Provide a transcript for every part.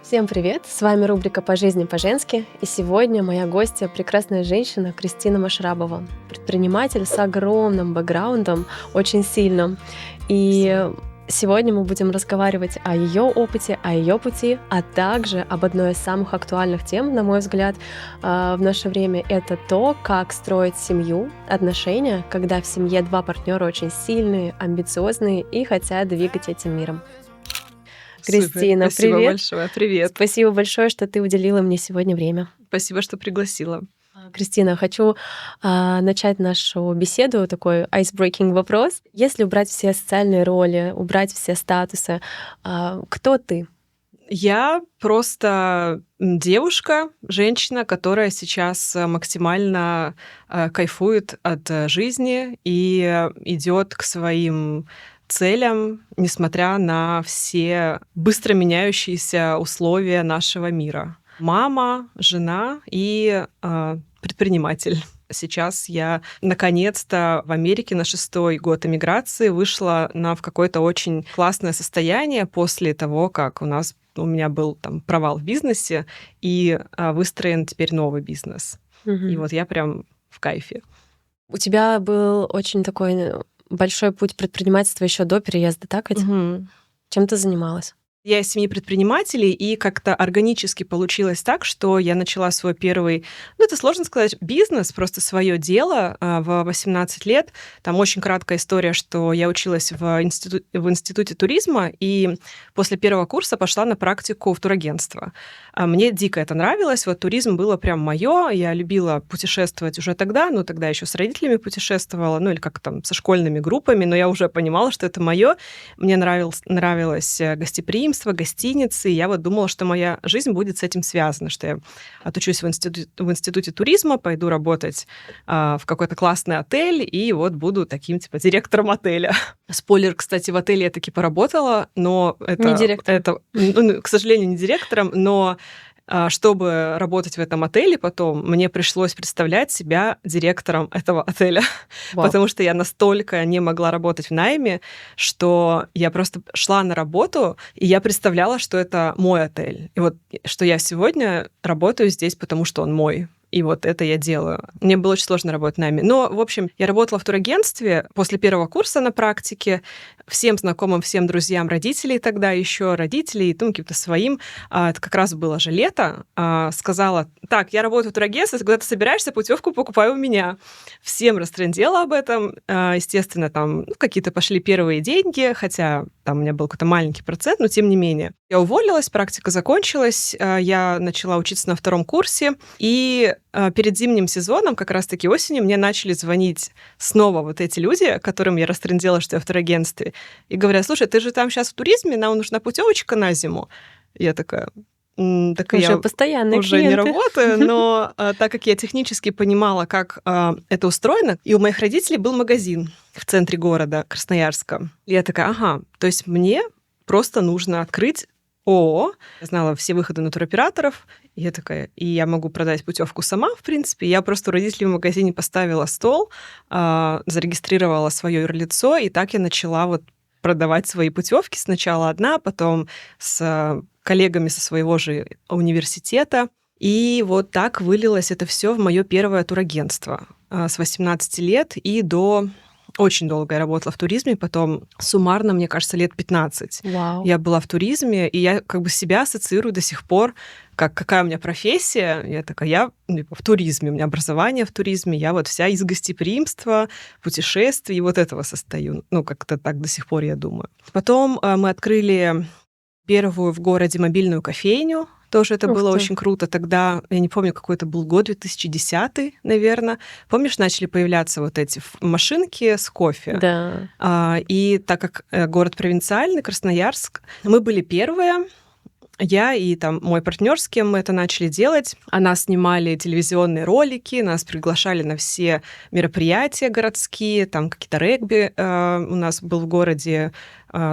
Всем привет! С вами рубрика «По жизни по-женски», и сегодня моя гостья — прекрасная женщина Кристина Машрабова, предприниматель с огромным бэкграундом, очень сильным. И сегодня мы будем разговаривать о ее опыте, о ее пути, а также об одной из самых актуальных тем, на мой взгляд, в наше время. Это то, как строить семью, отношения, когда в семье два партнера очень сильные, амбициозные и хотят двигать этим миром. Супер, Кристина, спасибо привет! большое. Привет. Спасибо большое, что ты уделила мне сегодня время. Спасибо, что пригласила. Кристина, хочу начать нашу беседу, такой ice-breaking вопрос. Если убрать все социальные роли, убрать все статусы, кто ты? Я просто девушка, женщина, которая сейчас максимально кайфует от жизни и идет к своим целям, несмотря на все быстро меняющиеся условия нашего мира. Мама, жена и предприниматель. Сейчас я наконец-то в Америке на 6-й год эмиграции вышла в какое-то очень классное состояние после того, как у меня был там провал в бизнесе и выстроен теперь новый бизнес. И вот я прям в кайфе. У тебя был очень такой большой путь предпринимательства еще до переезда, так ведь? Угу. Чем ты занималась? Я из семьи предпринимателей, и как-то органически получилось так, что я начала свой первый, это сложно сказать, бизнес, просто свое дело в 18 лет. Там очень краткая история, что я училась в институте туризма, и после первого курса пошла на практику в турагентство. Мне дико это нравилось, вот туризм было прям мое, я любила путешествовать уже тогда, тогда еще с родителями путешествовала, или как там, со школьными группами, но я уже понимала, что это мое. Мне нравилось гостеприимство, гостиницы. Я вот думала, что моя жизнь будет с этим связана, что я отучусь в институте туризма, пойду работать в какой-то классный отель и вот буду таким, директором отеля. Спойлер, кстати, в отеле я таки поработала, но Не директором. к сожалению, не директором, но чтобы работать в этом отеле потом, мне пришлось представлять себя директором этого отеля, потому что я настолько не могла работать в найме, что я просто шла на работу, и я представляла, что это мой отель. И вот что я сегодня работаю здесь, потому что он мой. И вот это я делаю. Мне было очень сложно работать в найме. Но, в общем, я работала в турагентстве после первого курса на практике. Всем знакомым, всем друзьям родителей тогда еще, родителей, каким-то своим. Это как раз было же лето. Сказала, так, я работаю в турагентстве, когда ты собираешься, путевку покупай у меня. Всем растрындела об этом. Естественно, там какие-то пошли первые деньги, хотя там у меня был какой-то маленький процент, но тем не менее. Я уволилась, практика закончилась, я начала учиться на 2-м курсе, и перед зимним сезоном, как раз-таки осенью, мне начали звонить снова вот эти люди, которым я растрындела, что я в турагентстве, и говорят, слушай, ты же там сейчас в туризме, нам нужна путевочка на зиму. Я такая... Так уже я постоянные уже клиенты. Не работаю, но так как я технически понимала, как это устроено, и у моих родителей был магазин в центре города Красноярска. Я такая, ага, то есть мне просто нужно открыть ООО. Я знала все выходы на туроператоров. И я такая, и я могу продать путевку сама, в принципе. Я просто у родителей в магазине поставила стол, зарегистрировала свое юрлицо, и так я начала продавать свои путевки. Сначала одна, потом с коллегами со своего же университета. И вот так вылилось это все в мое первое турагентство с 18 лет и до... Очень долго я работала в туризме, потом суммарно, мне кажется, лет 15. Вау. Я была в туризме, и я себя ассоциирую до сих пор, какая у меня профессия. Я такая, я в туризме, у меня образование в туризме, я вся из гостеприимства, путешествий, и вот этого состою. Как-то так до сих пор я думаю. Потом мы открыли первую в городе мобильную кофейню. Тоже это было очень круто. Тогда, я не помню, какой это был год, 2010, наверное. Помнишь, начали появляться вот эти машинки с кофе? Да. И так как город провинциальный, Красноярск, мы были первые. Я и там мой партнер, с кем мы это начали делать, нас снимали телевизионные ролики, нас приглашали на все мероприятия городские, там какие-то регби у нас был в городе,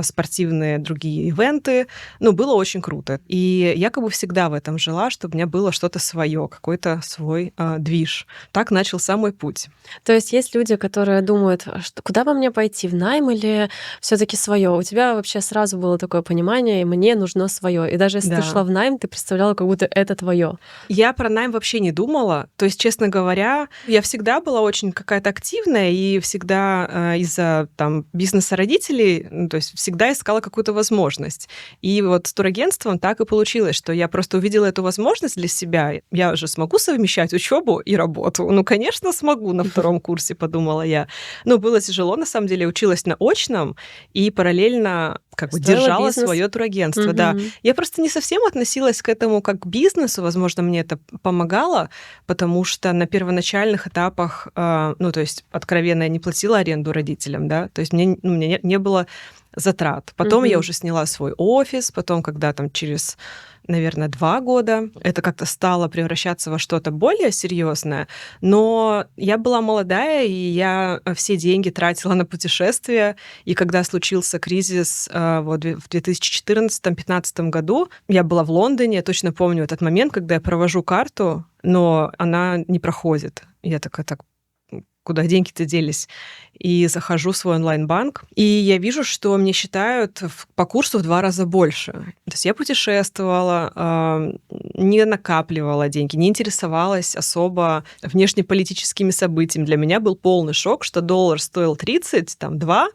спортивные другие ивенты. Ну, было очень круто. И я как бы всегда в этом жила, чтобы у меня было что-то свое, какой-то свой движ. Так начался мой путь. То есть люди, которые думают, что куда бы мне пойти, в найм или все таки свое? У тебя вообще сразу было такое понимание: мне нужно свое. И даже если ты шла Да. в найм, ты представляла, как будто это твое. Я про найм вообще не думала. То есть, честно говоря, я всегда была очень какая-то активная и всегда из-за там бизнеса родителей, ну, то есть всегда искала какую-то возможность. И вот с турагентством так и получилось, что я просто увидела эту возможность для себя. Я же смогу совмещать учебу и работу. Ну, конечно, смогу на втором курсе, подумала я. Ну, было тяжело, на самом деле, училась на очном и параллельно как бы Строила держала бизнес. свое турагентство, да. Мгм. Я просто не совсем относилась к этому как к бизнесу. Возможно, мне это помогало, потому что на первоначальных этапах, ну, то есть откровенно я не платила аренду родителям, да, то есть мне, ну, у меня не было затрат. Потом я Мгм. уже сняла свой офис, потом, когда там через, наверное, 2 года это как-то стало превращаться во что-то более серьезное, но я была молодая, и я все деньги тратила на путешествия, и когда случился кризис вот в 2014-2015 году, я была в Лондоне, я точно помню этот момент, когда я провожу карту, но она не проходит. Я такая, так, куда деньги-то делись? И захожу в свой онлайн-банк, и я вижу, что мне считают по курсу в 2 раза больше. То есть я путешествовала, не накапливала деньги, не интересовалась особо внешнеполитическими событиями. Для меня был полный шок, что доллар стоил 30, там, 2,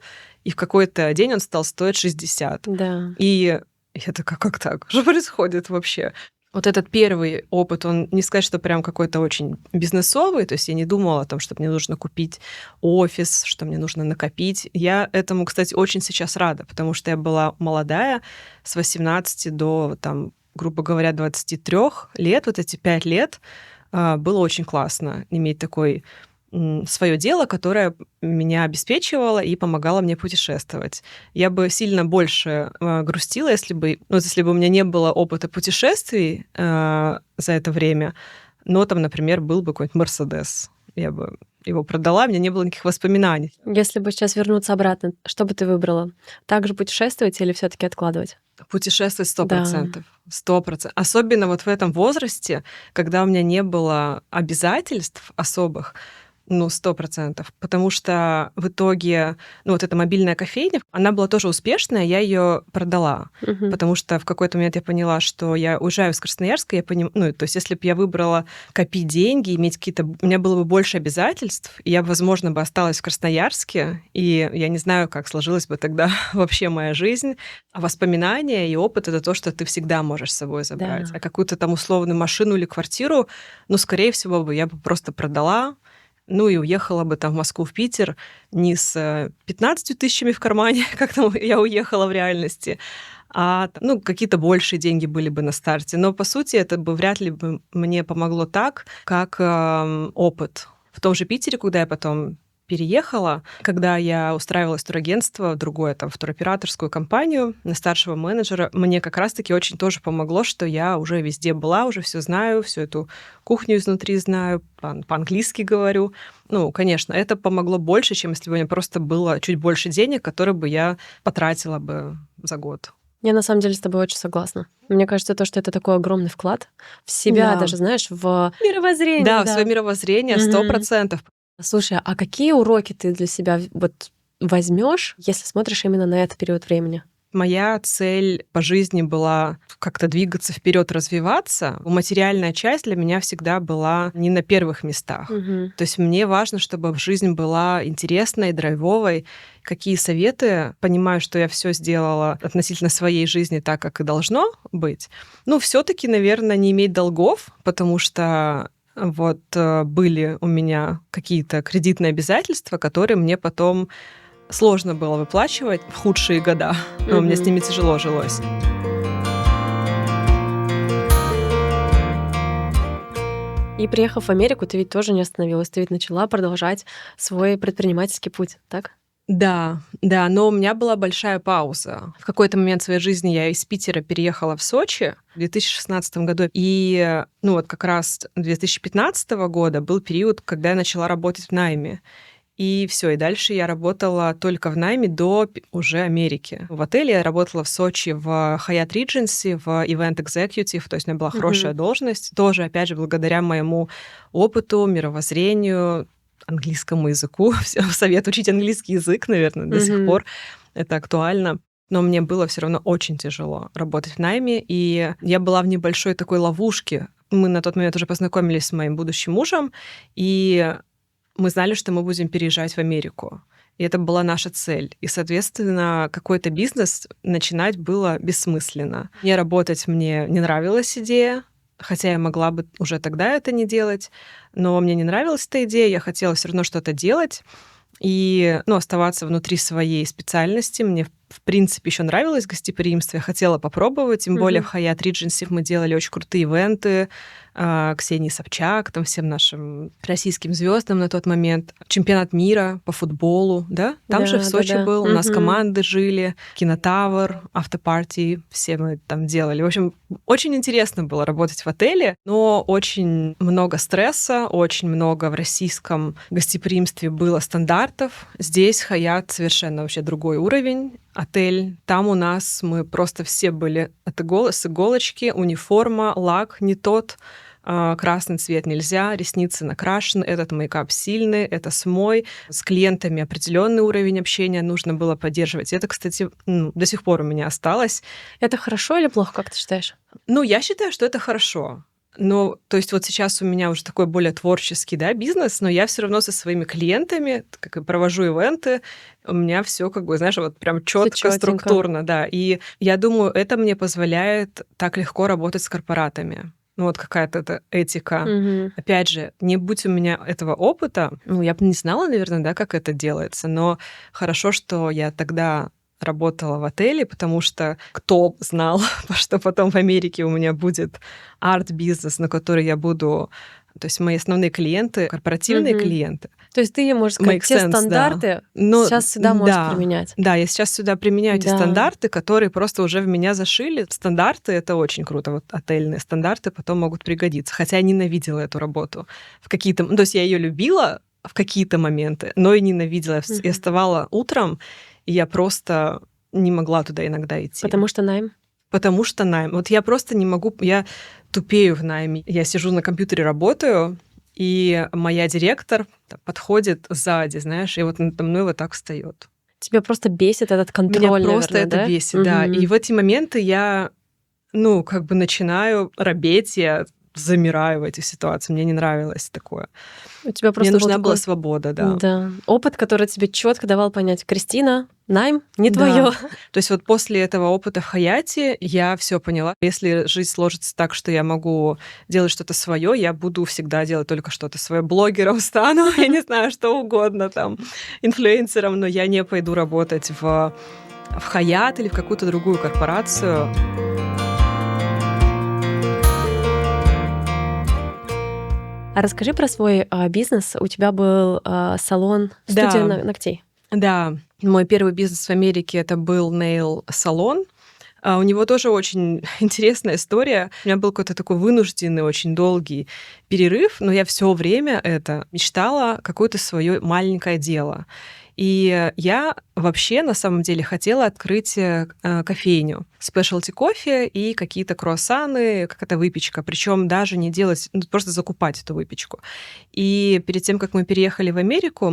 и в какой-то день он стал стоить 60. Да. И я такая, как так? Что происходит вообще? Вот этот первый опыт, он не сказать, что прям какой-то очень бизнесовый, то есть я не думала о том, что мне нужно купить офис, что мне нужно накопить. Я этому, кстати, очень сейчас рада, потому что я была молодая, с 18 до, там, грубо говоря, 23 лет, вот эти 5 лет, было очень классно иметь такой свое дело, которое меня обеспечивало и помогало мне путешествовать. Я бы сильно больше грустила, если бы, ну, если бы у меня не было опыта путешествий за это время, но там, например, был бы какой-нибудь Мерседес. Я бы его продала, у меня не было никаких воспоминаний. Если бы сейчас вернуться обратно, что бы ты выбрала? Также путешествовать или все таки откладывать? Путешествовать Да. 100%. 100%. Особенно вот в этом возрасте, когда у меня не было обязательств особых, ну, 100%. Потому что в итоге, ну, вот эта мобильная кофейня, она была тоже успешная, я ее продала. Мгм. Потому что в какой-то момент я поняла, что я уезжаю из Красноярска, ну, то есть если бы я выбрала копить деньги, иметь какие-то... У меня было бы больше обязательств, и я, возможно, бы осталась в Красноярске, и я не знаю, как сложилась бы тогда вообще моя жизнь. А воспоминания и опыт — это то, что ты всегда можешь с собой забрать. Да. А какую-то там условную машину или квартиру, ну, скорее всего, бы я бы просто продала, ну и уехала бы там в Москву, в Питер не с 15 тысячами в кармане, как там я уехала в реальности, а ну, какие-то большие деньги были бы на старте. Но, по сути, это бы вряд ли бы мне помогло так, как опыт. В том же Питере, куда я потом переехала, когда я устраивалась в турагентство, в другое, там, в туроператорскую компанию на старшего менеджера, мне как раз-таки очень тоже помогло, что я уже везде была, уже все знаю, всю эту кухню изнутри знаю, по-английски говорю. Ну, конечно, это помогло больше, чем если бы у меня просто было чуть больше денег, которые бы я потратила бы за год. Я на самом деле с тобой очень согласна. Мне кажется, то, что это такой огромный вклад в себя, Да. даже, знаешь, в мировоззрение, Да, в своё да. мировоззрение Мгм. 100%. Слушай, а какие уроки ты для себя вот возьмешь, если смотришь именно на этот период времени? Моя цель по жизни была как-то двигаться вперед, развиваться. Материальная часть для меня всегда была не на первых местах. Мгм. То есть мне важно, чтобы жизнь была интересной, драйвовой. Какие советы? Понимаю, что я все сделала относительно своей жизни так, как и должно быть. Ну, все таки, наверное, не иметь долгов, потому что вот были у меня какие-то кредитные обязательства, которые мне потом сложно было выплачивать в худшие года. Мне с Мгм. ними тяжело жилось. И приехав в Америку, ты ведь тоже не остановилась, ты ведь начала продолжать свой предпринимательский путь, так? Да, да, но у меня была большая пауза. В какой-то момент своей жизни я из Питера переехала в Сочи в 2016 году. И, ну, вот как раз 2015 года был период, когда я начала работать в найме. И все, и дальше я работала только в найме до уже Америки. В отеле я работала в Сочи в Hyatt Regency, в Event Executive, то есть у меня была хорошая должность. Тоже, опять же, благодаря моему опыту, мировоззрению, английскому языку. Совет учить английский язык, наверное, до сих пор. Это актуально. Но мне было все равно очень тяжело работать в найме, и я была в небольшой такой ловушке. Мы на тот момент уже познакомились с моим будущим мужем, и мы знали, что мы будем переезжать в Америку. И это была наша цель. И, соответственно, какой-то бизнес начинать было бессмысленно. Не работать мне не нравилась идея, хотя я могла бы уже тогда это не делать, но мне не нравилась эта идея, я хотела все равно что-то делать и оставаться внутри своей специальности. Мне, в принципе, еще нравилось гостеприимство, я хотела попробовать, тем более в Hyatt Regency мы делали очень крутые ивенты, Ксении Собчак, там всем нашим российским звездам на тот момент, чемпионат мира по футболу, да? Там же в Сочи был, у нас команды жили, Кинотавр, автопартии, все мы там делали. В общем, очень интересно было работать в отеле, но очень много стресса, очень много в российском гостеприимстве было стандартов. Здесь Hyatt совершенно вообще другой уровень. Отель. Там у нас мы просто все были с иголочки, униформа, лак не тот, красный цвет нельзя, ресницы накрашены, этот мейкап сильный, это смой. С клиентами определенный уровень общения нужно было поддерживать. Это, кстати, до сих пор у меня осталось. Это хорошо или плохо, как ты считаешь? Я считаю, что это хорошо. Но, то есть вот сейчас у меня уже такой более творческий, бизнес, но я все равно со своими клиентами, как и провожу ивенты, у меня все вот прям четко, структурно, да. И я думаю, это мне позволяет так легко работать с корпоратами. Какая-то эта этика. Опять же, не будь у меня этого опыта, я бы не знала, наверное, как это делается, но хорошо, что я тогда работала в отеле, потому что кто знал, что потом в Америке у меня будет арт-бизнес, на который я буду... То есть мои основные клиенты, корпоративные клиенты. То есть ты, можно сказать, те стандарты сейчас сюда можешь применять. Да, я сейчас сюда применяю эти стандарты, которые просто уже в меня зашили. Стандарты — это очень круто. Вот отельные стандарты потом могут пригодиться. Хотя я ненавидела эту работу. То есть я ее любила в какие-то моменты, но и ненавидела. Я вставала утром, и я просто не могла туда иногда идти. Потому что найм? Потому что найм. Вот я просто не могу, я тупею в найме. Я сижу на компьютере, работаю, и моя директор подходит сзади, знаешь, и вот надо мной вот так встает. Тебя просто бесит этот контроль, Меня просто наверное, это бесит, да. И в эти моменты я, начинаю робеть, я замираю в этой ситуации. Мне не нравилось такое. У тебя просто Мне нужна была свобода, да. Да. Опыт, который тебе четко давал понять: Кристина, найм не твое. То есть вот после этого опыта в Хаяте я все поняла. Если жизнь сложится так, что я могу делать что-то свое, я буду всегда делать только что-то свое. Блогером стану, я не знаю, что угодно там, инфлюенсером, но я не пойду работать в Хаят или в какую-то другую корпорацию. А расскажи про свой бизнес. У тебя был салон, студия ногтей. Да, мой первый бизнес в Америке — это был нейл-салон. У него тоже очень интересная история. У меня был какой-то такой вынужденный, очень долгий перерыв, но я все время мечтала какое-то свое маленькое дело. И я вообще на самом деле хотела открыть кофейню, спешлти кофе и какие-то круассаны, какая-то выпечка, причем даже не делать, просто закупать эту выпечку. И перед тем, как мы переехали в Америку,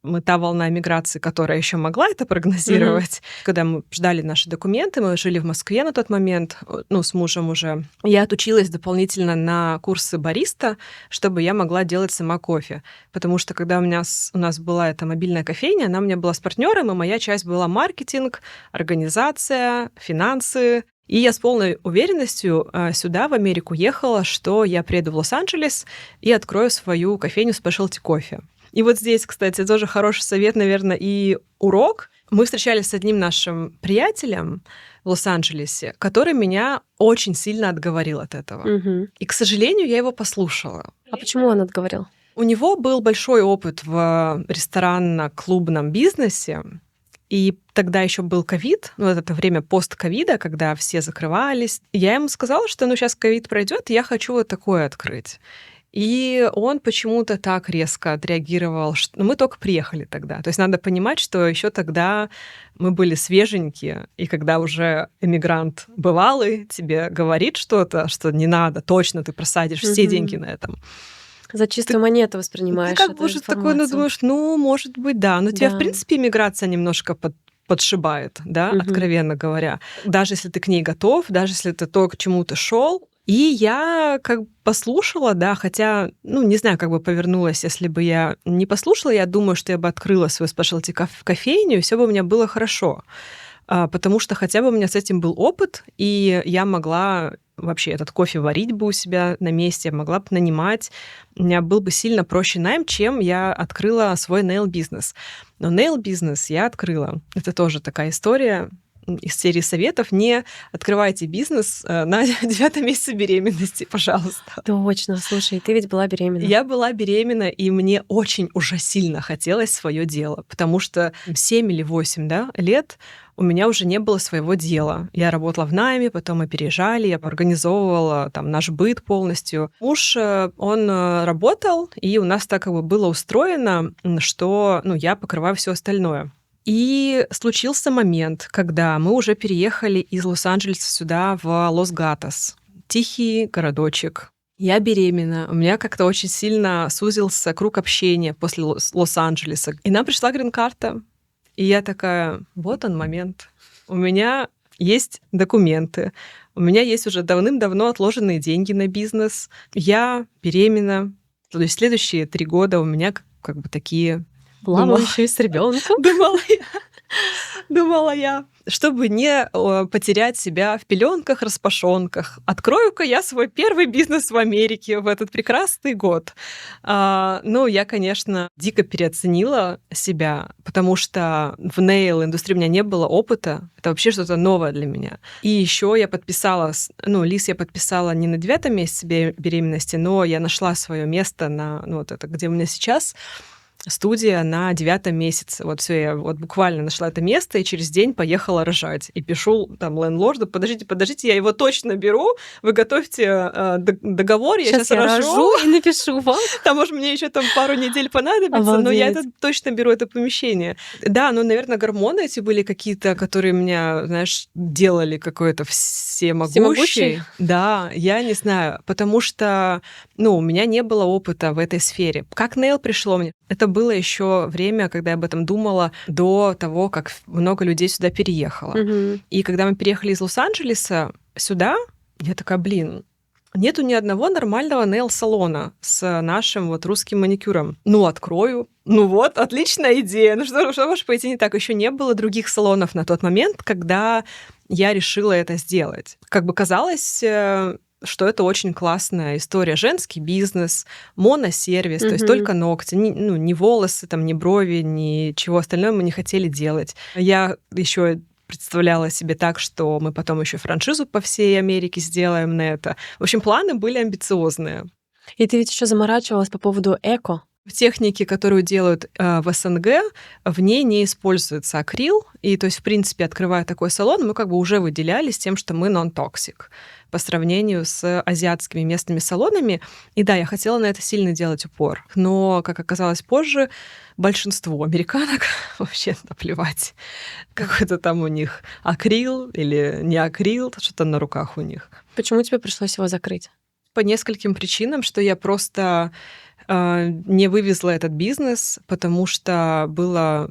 мы та волна миграции, которая еще могла это прогнозировать. Когда мы ждали наши документы, мы жили в Москве на тот момент, с мужем уже. Я отучилась дополнительно на курсы бариста, чтобы я могла делать сама кофе. Потому что когда у нас была эта мобильная кофейня, она у меня была с партнером, и моя часть была маркетинг, организация, финансы. И я с полной уверенностью сюда, в Америку, ехала, что я приеду в Лос-Анджелес и открою свою кофейню спешлти кофе. И вот здесь, кстати, тоже хороший совет, наверное, и урок. Мы встречались с одним нашим приятелем в Лос-Анджелесе, который меня очень сильно отговорил от этого. И, к сожалению, я его послушала. А почему он отговорил? У него был большой опыт в ресторанно-клубном бизнесе, и тогда еще был ковид, это время пост-ковида, когда все закрывались. Я ему сказала, что сейчас ковид пройдет, и я хочу вот такое открыть. И он почему-то так резко отреагировал, что мы только приехали тогда. То есть надо понимать, что еще тогда мы были свеженькие, и когда уже эмигрант бывалый тебе говорит что-то, что не надо, точно ты просадишь все деньги на этом. За чистую монету воспринимаешь ты как эту бы уже такой, информацию. думаешь, может быть, да. Но тебя, в Да. принципе, иммиграция немножко подшибает, да, откровенно говоря. Даже если ты к ней готов, даже если это то, к чему ты шел. И я как бы послушала, да, хотя, не знаю, как бы повернулась, если бы я не послушала, я думаю, что я бы открыла свою спешлти кофейню, и все бы у меня было хорошо. Потому что хотя бы у меня с этим был опыт, и я могла вообще этот кофе варить бы у себя на месте, могла бы нанимать. У меня был бы сильно проще найм, чем я открыла свой нейл-бизнес. Но нейл-бизнес я открыла. Это тоже такая история из серии советов. Не открывайте бизнес на 9-м месяце беременности, пожалуйста. Точно, слушай, ты ведь была беременна. Я была беременна, и мне очень уже сильно хотелось свое дело, потому что 7 или 8 лет у меня уже не было своего дела. Я работала в найме, потом мы переезжали, я организовывала там наш быт полностью. Муж, он работал, и у нас так как бы было устроено, что я покрываю все остальное. И случился момент, когда мы уже переехали из Лос-Анджелеса сюда, в Лос-Гатос. Тихий городочек. Я беременна, у меня как-то очень сильно сузился круг общения после Лос-Анджелеса. И нам пришла грин-карта. И я такая, вот он момент. У меня есть документы, у меня есть уже давным-давно отложенные деньги на бизнес. Я беременна. То есть следующие 3 года у меня как бы такие... Плавающие с ребенком. Думала я, чтобы не потерять себя в пеленках, распашонках. Открою-ка я свой первый бизнес в Америке в этот прекрасный год. Я, конечно, дико переоценила себя, потому что в нейл-индустрии у меня не было опыта. Это вообще что-то новое для меня. И еще я подписала, лист я подписала не на 9-м месяце беременности, но я нашла свое место где у меня сейчас студия на 9-м месяце. Вот все, я буквально нашла это место и через день поехала рожать. И пишу там лендлорду, подождите, я его точно беру, вы готовьте договор, я сейчас рожу и напишу вам. Там, может, мне еще там пару недель понадобится, но я точно беру это помещение. Да, наверное, гормоны эти были какие-то, которые меня, знаешь, делали какой-то всемогущий. Да, я не знаю, потому что, у меня не было опыта в этой сфере. Как нейл пришло мне? Это было еще время, когда я об этом думала до того, как много людей сюда переехало. И когда мы переехали из Лос-Анджелеса сюда, я такая, нету ни одного нормального нейл-салона с нашим русским маникюром. Открою. Отличная идея. Что может пойти не так? Еще не было других салонов на тот момент, когда я решила это сделать. Как бы казалось, что это очень классная история. Женский бизнес, моносервис, то есть только ногти, ни волосы, ни брови, ничего остального мы не хотели делать. Я еще представляла себе так, что мы потом еще франшизу по всей Америке сделаем на это. В общем, планы были амбициозные. И ты ведь еще заморачивалась по поводу эко. В технике, которую делают в СНГ, в ней не используется акрил. И то есть, в принципе, открывая такой салон, мы как бы уже выделялись тем, что мы non-toxic по сравнению с азиатскими местными салонами. И да, я хотела на это сильно делать упор. Но, как оказалось позже, большинству американок вообще наплевать. Какой-то там у них акрил или не акрил, что-то на руках у них. Почему тебе пришлось его закрыть? По нескольким причинам, что я просто не вывезла этот бизнес, потому что было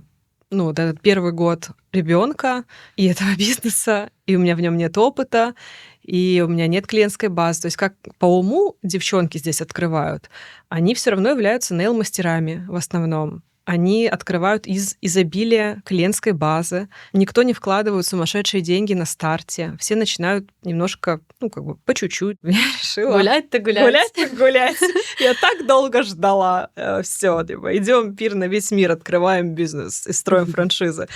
этот первый год ребенка и этого бизнеса, и у меня в нем нет опыта, и у меня нет клиентской базы. То есть как по уму девчонки здесь открывают, они все равно являются нейл-мастерами в основном. Они открывают из изобилия клиентской базы. Никто не вкладывает сумасшедшие деньги на старте. Все начинают немножко, по чуть-чуть. Я решила... Гулять-то гулять. Гулять. Я так долго ждала. Все, идем пир на весь мир, открываем бизнес и строим франшизы.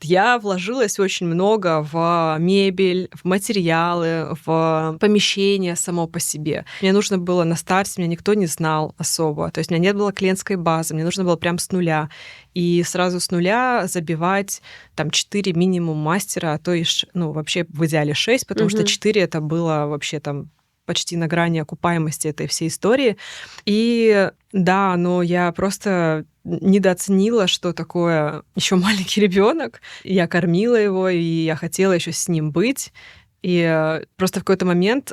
Я вложилась очень много в мебель, в материалы, в помещение само по себе. Мне нужно было на старте, меня никто не знал особо. То есть у меня не было клиентской базы, мне нужно было прям с нуля. И сразу с нуля забивать 4 минимум мастера, а то и вообще в идеале 6, потому что 4 это было вообще почти на грани окупаемости этой всей истории. И да, но я просто недооценила, что такое еще маленький ребенок. Я кормила его, и я хотела еще с ним быть. И просто в какой-то момент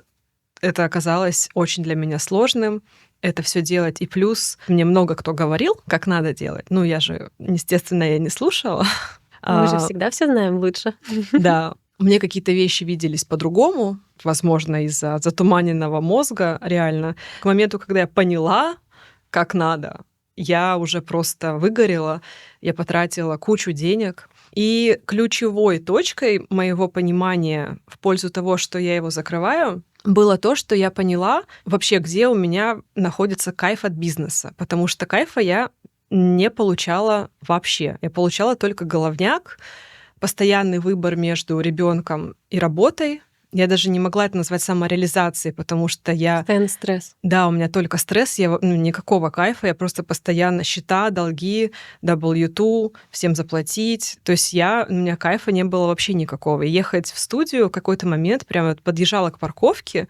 это оказалось очень для меня сложным, это все делать. И плюс мне много кто говорил, как надо делать. Ну, я же, естественно, я не слушала. Мы же всегда все знаем лучше. Да, мне какие-то вещи виделись по-другому, возможно, из-за затуманенного мозга, реально. К моменту, когда я поняла, как надо, я уже просто выгорела, я потратила кучу денег. И ключевой точкой моего понимания в пользу того, что я его закрываю, было то, что я поняла вообще, где у меня находится кайф от бизнеса. Потому что кайфа я не получала вообще. Я получала только головняк, постоянный выбор между ребенком и работой. Я даже не могла это назвать самореализацией, потому что я... Постоянный стресс. Да, у меня только стресс, никакого кайфа, я просто постоянно счета, долги, W2, всем заплатить. То есть у меня кайфа не было вообще никакого. И ехать в студию в какой-то момент прямо подъезжала к парковке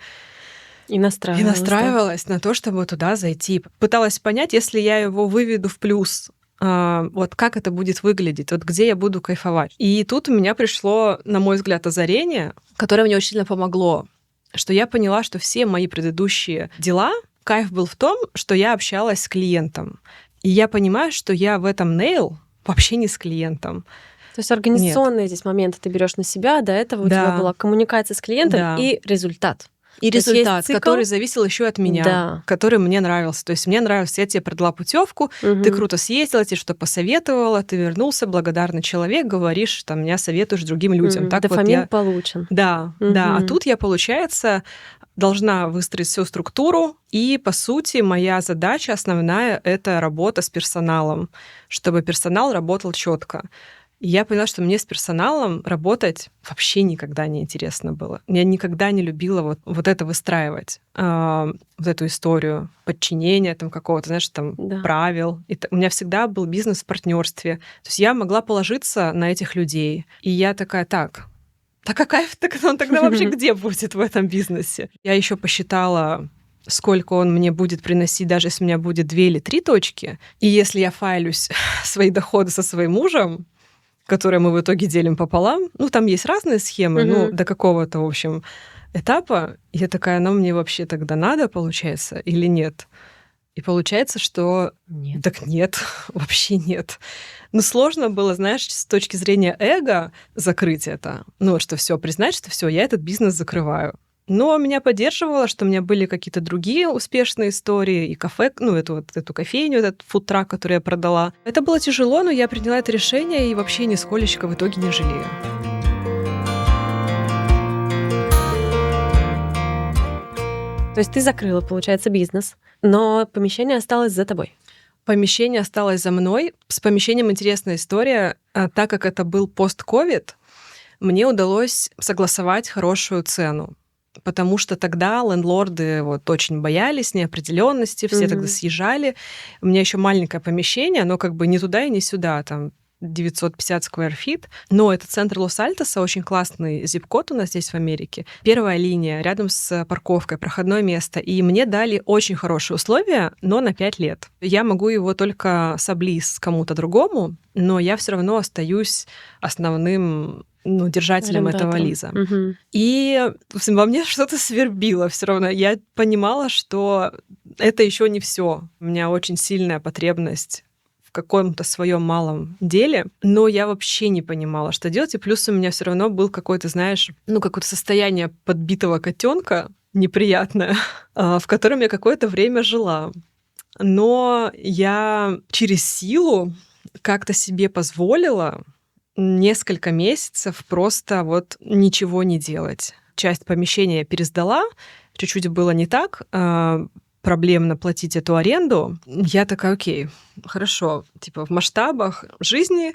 и настраивалась на то, чтобы туда зайти. Пыталась понять, если я его выведу в плюс, вот как это будет выглядеть, вот где я буду кайфовать. И тут у меня пришло, на мой взгляд, озарение, которое мне очень сильно помогло, что я поняла, что все мои предыдущие дела, кайф был в том, что я общалась с клиентом. И я понимаю, что я в этом nail вообще не с клиентом. То есть организационные здесь моменты ты берешь на себя, до этого у тебя была коммуникация с клиентом и результат. И результат, который зависел еще от меня, который мне нравился. То есть мне нравилось, я тебе продала путевку, ты круто съездила, тебе что посоветовала, ты вернулся, благодарный человек, говоришь, там, меня советуешь другим людям. Так дофамин вот получен. Да. А тут я, получается, должна выстроить всю структуру, и, по сути, моя задача основная — это работа с персоналом, чтобы персонал работал четко. И я поняла, что мне с персоналом работать вообще никогда не интересно было. Я никогда не любила вот это выстраивать, вот эту историю подчинения там какого-то, знаешь, там правил. У меня всегда был бизнес в партнерстве. То есть я могла положиться на этих людей. И я такая, так а кайф он тогда вообще где будет в этом бизнесе? Я еще посчитала, сколько он мне будет приносить, даже если у меня будет 2 или 3 точки. И если я файлюсь свои доходы со своим мужем, которые мы в итоге делим пополам. Ну, там есть разные схемы, но до какого-то, в общем, этапа я такая, мне вообще тогда надо, получается, или нет? И получается, что нет. Так нет, вообще нет. Но сложно было, знаешь, с точки зрения эго закрыть это. Что все, признать, что все, я этот бизнес закрываю. Но меня поддерживало, что у меня были какие-то другие успешные истории, и кафе, эту кофейню, этот фудтрак, который я продала. Это было тяжело, но я приняла это решение и вообще нисколечко в итоге не жалею. То есть ты закрыла, получается, бизнес, но помещение осталось за тобой. Помещение осталось за мной. С помещением интересная история. Так как это был пост-ковид, мне удалось согласовать хорошую цену. Потому что тогда лендлорды очень боялись неопределенности, все тогда съезжали. У меня еще маленькое помещение, оно как бы ни туда и ни сюда, там 950 square feet. Но это центр Лос-Альтоса, очень классный зип-код у нас здесь в Америке. Первая линия, рядом с парковкой, проходное место. И мне дали очень хорошие условия, но на 5 лет. Я могу его только саблиз кому-то другому, но я все равно остаюсь основным держателем этого лиза. И во мне что-то свербило все равно. Я понимала, что это еще не все. У меня очень сильная потребность в каком-то своем малом деле, но я вообще не понимала, что делать. И плюс у меня все равно был какой-то, знаешь, какое-то состояние подбитого котенка неприятное, в котором я какое-то время жила. Но я через силу как-то себе позволила несколько месяцев просто ничего не делать. Часть помещения я пересдала, чуть-чуть было не так, проблемно платить эту аренду. Я такая, окей, хорошо, в масштабах жизни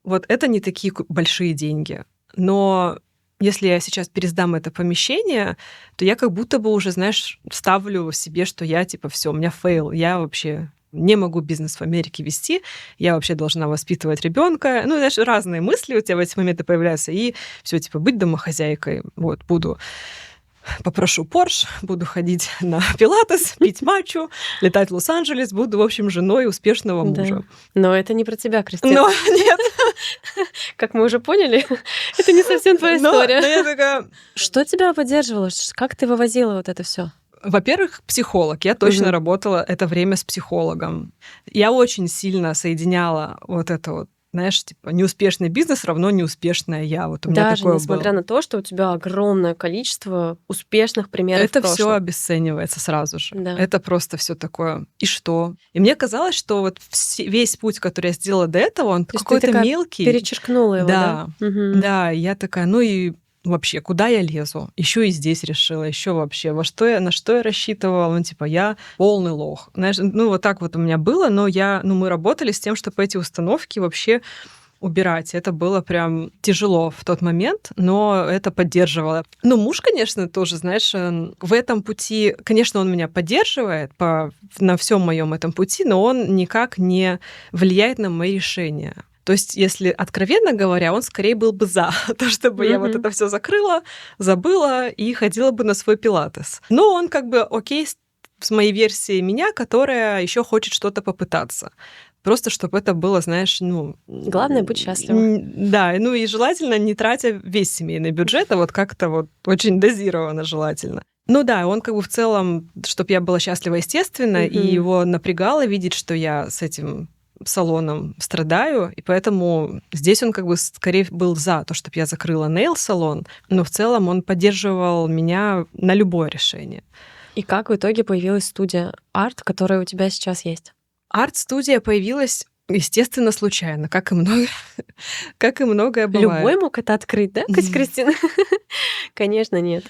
это не такие большие деньги. Но если я сейчас пересдам это помещение, то я как будто бы уже, знаешь, ставлю себе, что я все, у меня фейл, я вообще не могу бизнес в Америке вести, я вообще должна воспитывать ребенка. Знаешь, разные мысли у тебя в эти моменты появляются, и все, быть домохозяйкой, буду попрошу Порш, буду ходить на пилатес, пить матчу, летать в Лос-Анджелес, буду, в общем, женой успешного мужа. Да. Но это не про тебя, Кристина. Но нет. Как мы уже поняли, это не совсем твоя Но история. я такая... Что тебя поддерживало? Как ты вывозила вот это все? Во-первых, психолог. Я точно Мгм. работала это время с психологом. Я очень сильно соединяла вот это вот, знаешь, типа неуспешный бизнес равно неуспешная я. Вот у меня Даже такое несмотря было. на то, что у тебя огромное количество успешных примеров Это в все прошлом. обесценивается сразу же. Да. Это просто все такое. И что? И мне казалось, что вот весь путь, который я сделала до этого, он То есть ты какой-то такая мелкий. перечеркнула его, да? Да, Мгм. да. И я такая, ну и вообще, куда я лезу? Еще и здесь решила, еще вообще, на что я рассчитывала? Ну, типа, я полный лох. Знаешь, ну, вот так вот у меня было, но мы работали с тем, чтобы эти установки вообще убирать. Это было прям тяжело в тот момент, но это поддерживало. Ну, муж, конечно, тоже, знаешь, в этом пути, конечно, он меня поддерживает на всем моем этом пути, но он никак не влияет на мои решения. То есть, если откровенно говоря, он скорее был бы за то, чтобы я вот Мгм. это все закрыла, забыла и ходила бы на свой пилатес. Но он как бы окей с моей версией меня, которая еще хочет что-то попытаться. Просто чтобы это было, знаешь, Главное быть счастлива. да, ну и желательно не тратя весь семейный бюджет, а вот как-то вот очень дозированно желательно. Ну да, он как бы в целом, чтобы я была счастлива, естественно, и Мгм. его напрягало видеть, что я с этим салоном страдаю, и поэтому здесь он как бы скорее был за то, чтобы я закрыла нейл-салон, но в целом он поддерживал меня на любое решение. И как в итоге появилась студия арт, которая у тебя сейчас есть? Арт-студия появилась, естественно, случайно, как и много, как и многое бывает. Любой мог это открыть, да, Кристина? Конечно, нет.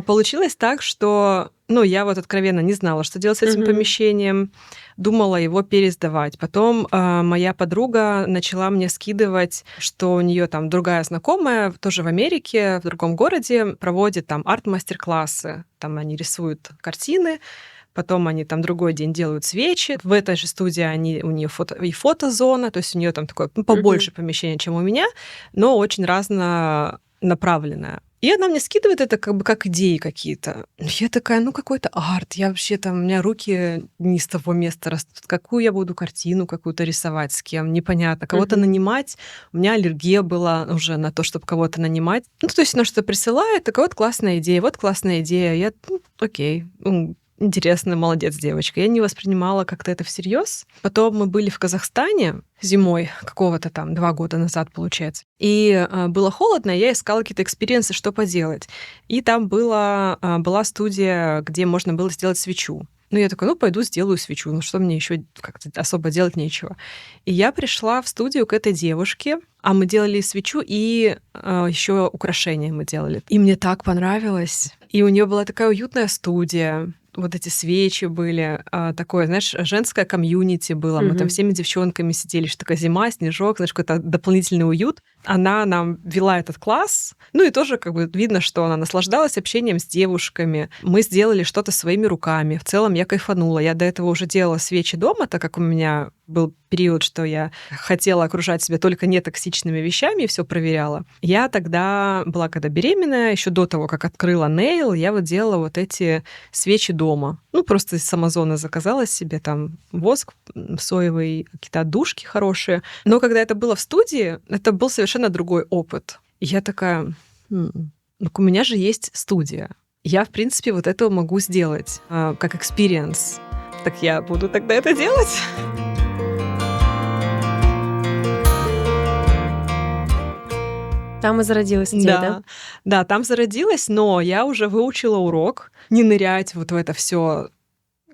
Получилось так, что, я вот откровенно не знала, что делать с этим Мгм. помещением, думала его пересдавать. Потом моя подруга начала мне скидывать, что у нее там другая знакомая, тоже в Америке, в другом городе, проводит там арт-мастер-классы. Там они рисуют картины, потом они там другой день делают свечи. В этой же студии у нее фотозона, то есть у нее там такое побольше помещение, чем у меня, но очень разнонаправленное. И она мне скидывает это как бы как идеи какие-то. Я такая, какой-то арт. Я вообще там, у меня руки не с того места растут. Какую я буду картину какую-то рисовать, с кем, непонятно. Кого-то нанимать. У меня аллергия была уже на то, чтобы кого-то нанимать. То есть она что-то присылает, такая вот классная идея, вот классная идея. Я, окей, интересно, молодец, девочка. Я не воспринимала как-то это всерьез. Потом мы были в Казахстане зимой какого-то там 2 года назад, получается. И было холодно, и я искала какие-то экспириенсы, что поделать. И там была студия, где можно было сделать свечу. Я такая, пойду сделаю свечу. Что мне еще как-то особо делать нечего. И я пришла в студию к этой девушке, а мы делали свечу и еще украшения мы делали. И мне так понравилось. И у нее была такая уютная студия. Вот эти свечи были, такое, знаешь, женское комьюнити было. Мы там всеми девчонками сидели, что такая зима, снежок, знаешь, какой-то дополнительный уют. Она нам вела этот класс. И тоже как бы видно, что она наслаждалась общением с девушками. Мы сделали что-то своими руками. В целом я кайфанула. Я до этого уже делала свечи дома, так как у меня был период, что я хотела окружать себя только нетоксичными вещами и все проверяла. Я тогда была, когда беременная, еще до того, как открыла нейл, я вот делала вот эти свечи дома. Просто с Амазона заказала себе там воск соевый, какие-то отдушки хорошие. Но когда это было в студии, это был совершенно другой опыт. И я такая, у меня же есть студия. Я, в принципе, вот это могу сделать как экспириенс. Так я буду тогда это делать. Там и зародилась идея, да? Да, там зародилась, но я уже выучила урок не нырять вот в это все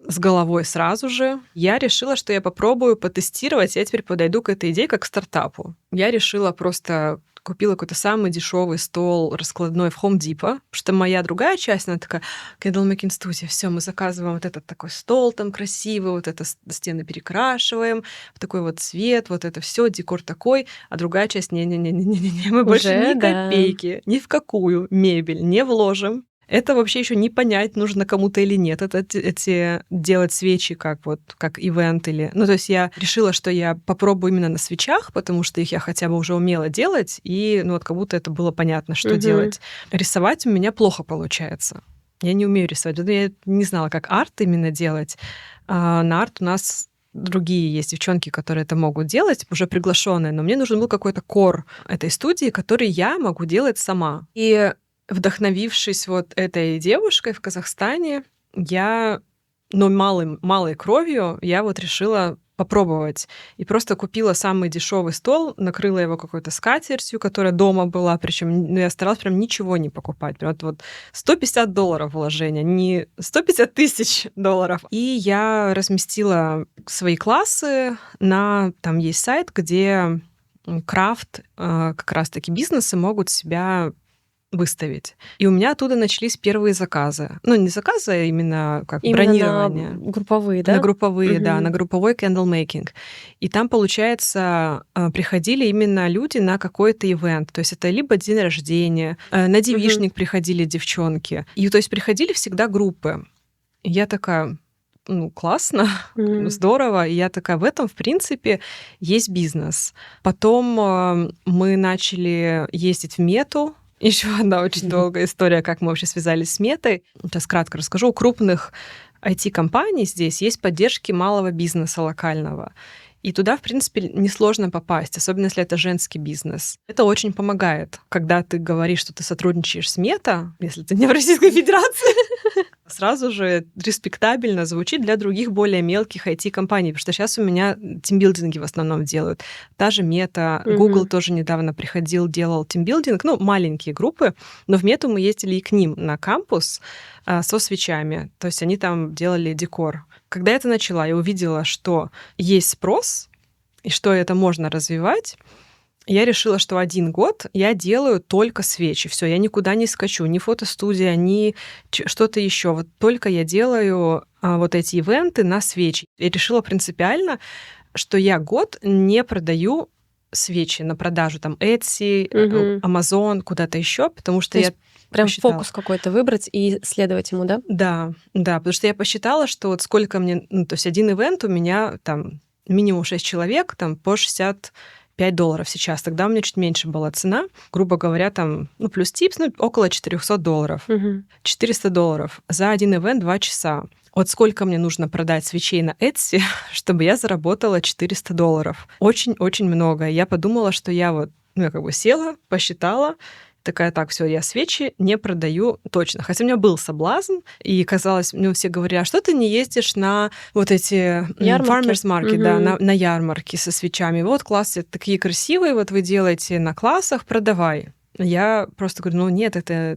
с головой сразу же. Я решила, что я попробую потестировать, я теперь подойду к этой идее как к стартапу. Я решила просто купила какой-то самый дешевый стол раскладной в Home Depot, потому что моя другая часть, она такая, Candlemaking Studio, все, мы заказываем вот этот такой стол там красивый, вот это стены перекрашиваем, такой вот цвет, вот это все, декор такой, а другая часть, не-не-не, мы больше Уже, ни да. копейки, ни в какую мебель не вложим. Это вообще еще не понять, нужно кому-то или нет. Это эти делать свечи как ивент или... Ну, то есть я решила, что я попробую именно на свечах, потому что их я хотя бы уже умела делать, и ну вот как будто это было понятно, что делать. Рисовать у меня плохо получается. Я не умею рисовать. Я не знала, как арт именно делать. На арт у нас другие есть девчонки, которые это могут делать, уже приглашенные, но мне нужен был какой-то кор этой студии, который я могу делать сама. И вдохновившись вот этой девушкой в Казахстане, малой кровью, я вот решила попробовать. И просто купила самый дешевый стол, накрыла его какой-то скатертью, которая дома была, причем я старалась прям ничего не покупать. Прям вот $150 вложения, не 150 тысяч долларов. И я разместила свои классы там есть сайт, где крафт, как раз-таки бизнесы могут себя выставить. И у меня оттуда начались первые заказы. Ну, не заказы, а именно как Именно бронирование. На групповые, да? На групповые, да, на групповой candlemaking. И там, получается, приходили именно люди на какой-то ивент. То есть это либо день рождения, на девичник приходили девчонки. И то есть приходили всегда группы. И я такая... Ну, классно, здорово. И я такая, в этом, в принципе, есть бизнес. Потом мы начали ездить в Мету. Еще одна очень долгая история, как мы вообще связались с Метой. Сейчас кратко расскажу. У крупных IT-компаний здесь есть поддержки малого бизнеса локального. И туда, в принципе, несложно попасть, особенно если это женский бизнес. Это очень помогает, когда ты говоришь, что ты сотрудничаешь с Мета, если ты не в Российской Федерации, сразу же респектабельно звучит для других более мелких IT-компаний, потому что сейчас у меня тимбилдинги в основном делают. Та же Мета, Google тоже недавно приходил, делал тимбилдинг, ну, маленькие группы, но в Мету мы ездили и к ним на кампус со свечами, то есть они там делали декор. Когда я это начала, я увидела, что есть спрос, и что это можно развивать, я решила, что 1 год я делаю только свечи. Все, я никуда не скачу, ни фотостудия, ни что-то еще. Вот только я делаю вот эти ивенты на свечи. Я решила принципиально, что я год не продаю свечи на продажу, там, Etsy, Amazon, куда-то еще, потому что я прям посчитала. Фокус какой-то выбрать и следовать ему, да? Да, потому что я посчитала, что вот сколько мне... Ну, то есть 1 ивент у меня там минимум 6 человек, там по $65 сейчас. Тогда у меня чуть меньше была цена. Грубо говоря, там, ну, плюс типс, ну, около $400. $400 за 1 ивент 2 часа. Вот сколько мне нужно продать свечей на Etsy, чтобы я заработала $400. Очень-очень много. Я подумала, что я вот, ну, я как бы села, посчитала, такая, так, все, я свечи не продаю точно. Хотя у меня был соблазн, и казалось, ну, все говорят, что ты не ездишь на вот эти farmers market, да, на ярмарки со свечами. Вот классы такие красивые, вот вы делаете на классах, продавай. Я просто говорю, ну нет, это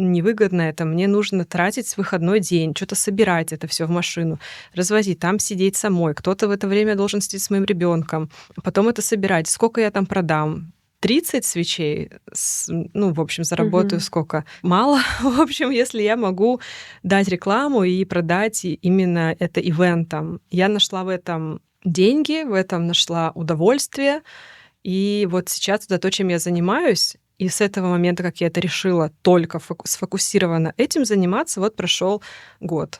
невыгодно, это мне нужно тратить выходной день, что-то собирать это все в машину, развозить, там сидеть самой. Кто-то в это время должен сидеть с моим ребенком, потом это собирать. Сколько я там продам? 30 свечей, ну, в общем, заработаю сколько? Мало. В общем, если я могу дать рекламу и продать именно это ивентом. Я нашла в этом деньги, в этом нашла удовольствие. И вот сейчас это то, чем я занимаюсь. И с этого момента, как я это решила только сфокусированно этим заниматься, вот прошел год.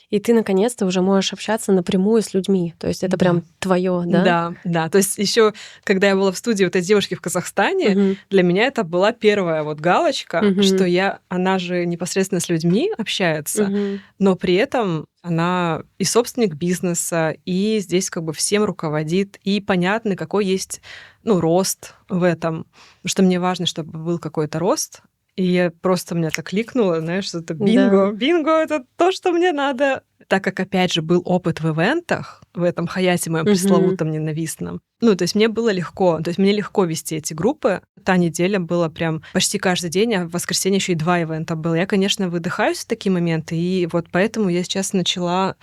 И ты наконец-то уже можешь общаться напрямую с людьми. То есть это прям твое, да? Да. То есть еще, когда я была в студии вот этой девушки в Казахстане, для меня это была первая вот галочка, что она же непосредственно с людьми общается, но при этом она и собственник бизнеса, и здесь как бы всем руководит, и понятно, какой есть, ну, рост в этом. Потому что мне важно, чтобы был какой-то рост. И я просто меня так кликнула, знаешь, что это бинго. Да. Бинго — это то, что мне надо. Так как, опять же, был опыт в ивентах, в этом хаяте моем пресловутом ненавистном, ну, то есть мне было легко, то есть мне легко вести эти группы. Та неделя была прям почти каждый день, а в воскресенье еще и 2 ивента было. Я, конечно, выдыхаюсь в такие моменты, и вот поэтому я сейчас начала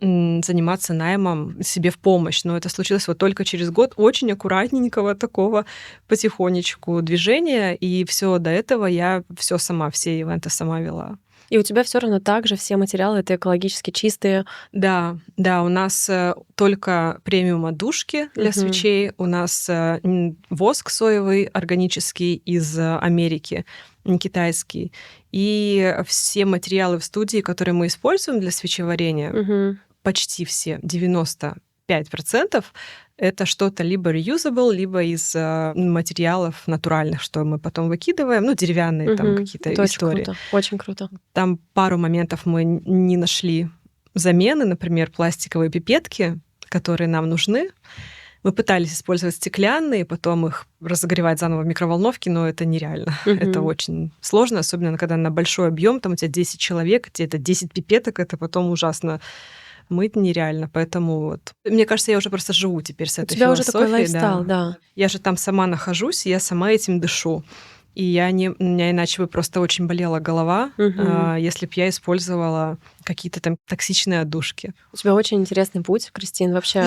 заниматься наймом себе в помощь. Но это случилось вот только через год, очень аккуратненького такого потихонечку движения, и все до этого я все сама, все ивенты сама вела. И у тебя все равно также все материалы это экологически чистые. Да, у нас только премиум отдушки для свечей, у нас воск соевый органический из Америки, не китайский. И все материалы в студии, которые мы используем для свечеварения, почти все, 95%, это что-то либо reusable, либо из материалов натуральных, что мы потом выкидываем, ну, деревянные там какие-то это истории. Очень круто. Там пару моментов мы не нашли замены, например, пластиковые пипетки, которые нам нужны. Мы пытались использовать стеклянные, потом их разогревать заново в микроволновке, но это нереально. Это очень сложно, особенно когда на большой объем, там у тебя 10 человек, тебе это 10 пипеток, это потом ужасно мыть нереально. Поэтому вот. Мне кажется, я уже просто живу теперь с этой философией. У тебя уже такой лайфстайл, да. Я же там сама нахожусь, и я сама этим дышу. И у меня иначе бы просто очень болела голова, если бы я использовала какие-то там токсичные отдушки. У тебя очень интересный путь, Кристин, вообще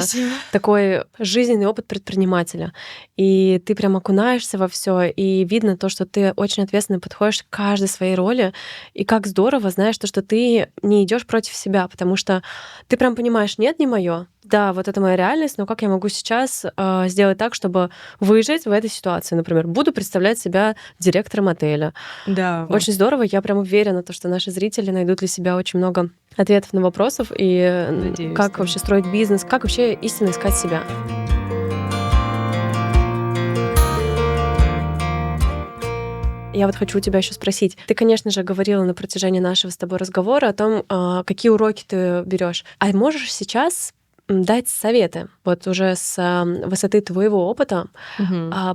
такой жизненный опыт предпринимателя. И ты прям окунаешься во все, и видно то, что ты очень ответственно подходишь к каждой своей роли. И как здорово, знаешь, то, что ты не идешь против себя, потому что ты прям понимаешь, нет, не мое. Да, вот это моя реальность, но как я могу сейчас сделать так, чтобы выжить в этой ситуации? Например, буду представлять себя директором отеля. Да. Очень здорово. Я прям уверена, что наши зрители найдут для себя очень много ответов на вопросы и надеюсь, как вообще строить бизнес, как вообще истинно искать себя. Я вот хочу у тебя еще спросить. Ты, конечно же, говорила на протяжении нашего с тобой разговора о том, какие уроки ты берешь. А можешь сейчас дать советы, вот уже с высоты твоего опыта,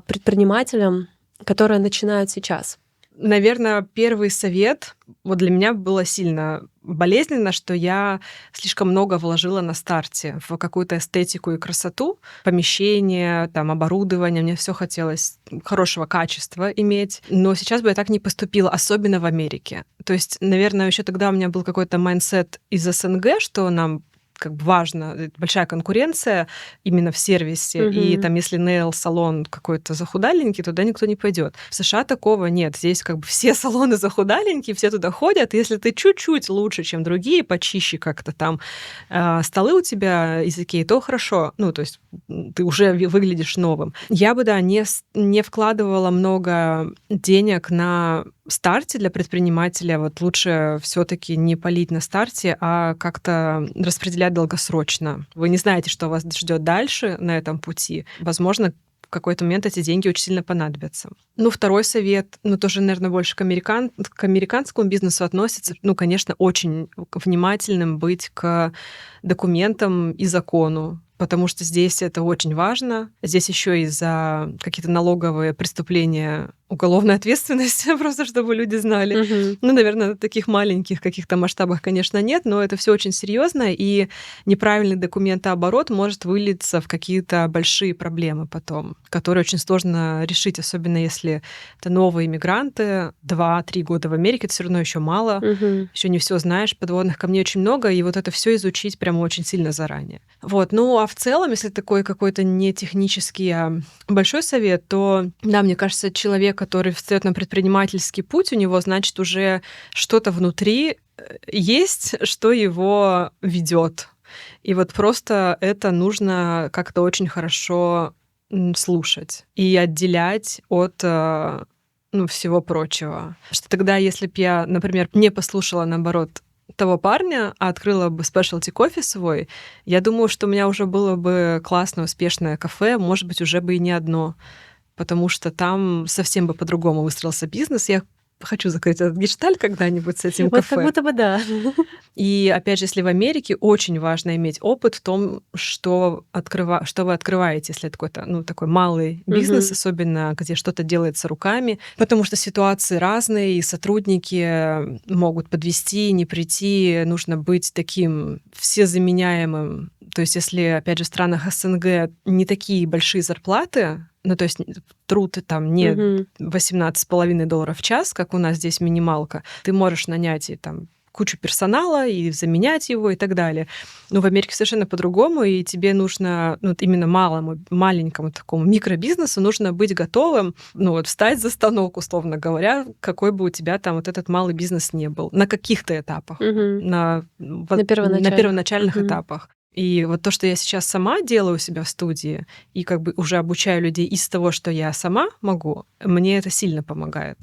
предпринимателям, которые начинают сейчас? Наверное, первый совет вот для меня было сильно болезненно, что я слишком много вложила на старте в какую-то эстетику и красоту, помещение, там, оборудование. Мне все хотелось хорошего качества иметь. Но сейчас бы я так не поступила, особенно в Америке. То есть, наверное, еще тогда у меня был какой-то майндсет из СНГ, что нам как бы важно, большая конкуренция именно в сервисе, и там, если нейл-салон какой-то захудаленький, туда никто не пойдет. В США такого нет. Здесь как бы все салоны захудаленькие, все туда ходят, и если ты чуть-чуть лучше, чем другие, почище как-то там столы у тебя из Икеи, то хорошо. Ну, то есть ты уже выглядишь новым. Я бы, да, не вкладывала много денег на старте для предпринимателя. Вот лучше все-таки не палить на старте, а как-то распределять долгосрочно. Вы не знаете, что вас ждет дальше на этом пути. Возможно, в какой-то момент эти деньги очень сильно понадобятся. Ну, второй совет, тоже, наверное, больше к американскому бизнесу относится. Конечно, очень внимательным быть к документам и закону, потому что здесь это очень важно. Здесь еще и за какие-то налоговые преступления уголовная ответственность, просто чтобы люди знали. Наверное, на таких маленьких каких-то масштабах, конечно, нет, но это все очень серьезно, и неправильный документооборот может вылиться в какие-то большие проблемы потом, которые очень сложно решить, особенно если это новые иммигранты, 2-3 года в Америке, это все равно еще мало, еще не все знаешь, подводных камней очень много, и вот это все изучить прямо очень сильно заранее. Вот. Ну, а в целом, если такой какой-то не технический, а большой совет, то, да, мне кажется, человек, который встает на предпринимательский путь, у него, значит, уже что-то внутри есть, что его ведет. И вот просто это нужно как-то очень хорошо слушать и отделять от всего прочего. Что тогда, если бы я, например, не послушала, наоборот, того парня, а открыла бы спешлти кофе свой, я думаю, что у меня уже было бы классное, успешное кафе, может быть, уже бы и не одно, потому что там совсем бы по-другому выстроился бизнес. Я хочу закрыть этот гештальт когда-нибудь с этим кафе. Вот как будто бы да. И опять же, если в Америке очень важно иметь опыт в том, что вы открываете, если это какой-то такой малый бизнес, особенно где что-то делается руками, потому что ситуации разные, и сотрудники могут подвести, не прийти, нужно быть таким всезаменяемым. То есть если, опять же, в странах СНГ не такие большие зарплаты, то есть труд там не $18,5 в час, как у нас здесь минималка, ты можешь нанять и там кучу персонала и заменять его и так далее. Но в Америке совершенно по-другому, и тебе нужно, именно маленькому такому микробизнесу нужно быть готовым, встать за станок, условно говоря, какой бы у тебя там вот этот малый бизнес не был, на каких-то этапах, на первоначальных этапах. И вот то, что я сейчас сама делаю у себя в студии, и как бы уже обучаю людей из того, что я сама могу, мне это сильно помогает.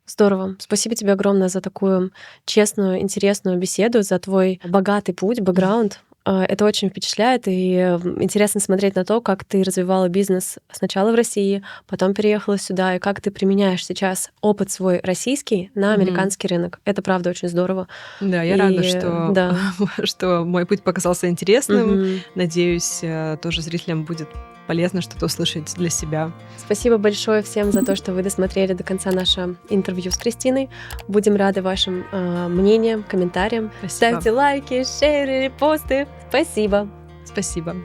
Здорово. Спасибо тебе огромное за такую честную, интересную беседу, за твой богатый путь, бэкграунд. Это очень впечатляет, и интересно смотреть на то, как ты развивала бизнес сначала в России, потом переехала сюда, и как ты применяешь сейчас опыт свой российский на американский рынок. Это правда очень здорово. Да, я рада, что мой путь показался интересным. Надеюсь, тоже зрителям будет полезно что-то услышать для себя. Спасибо большое всем за то, что вы досмотрели до конца наше интервью с Кристиной. Будем рады вашим мнениям, комментариям. Спасибо. Ставьте лайки, шеры, репосты. Спасибо. Спасибо.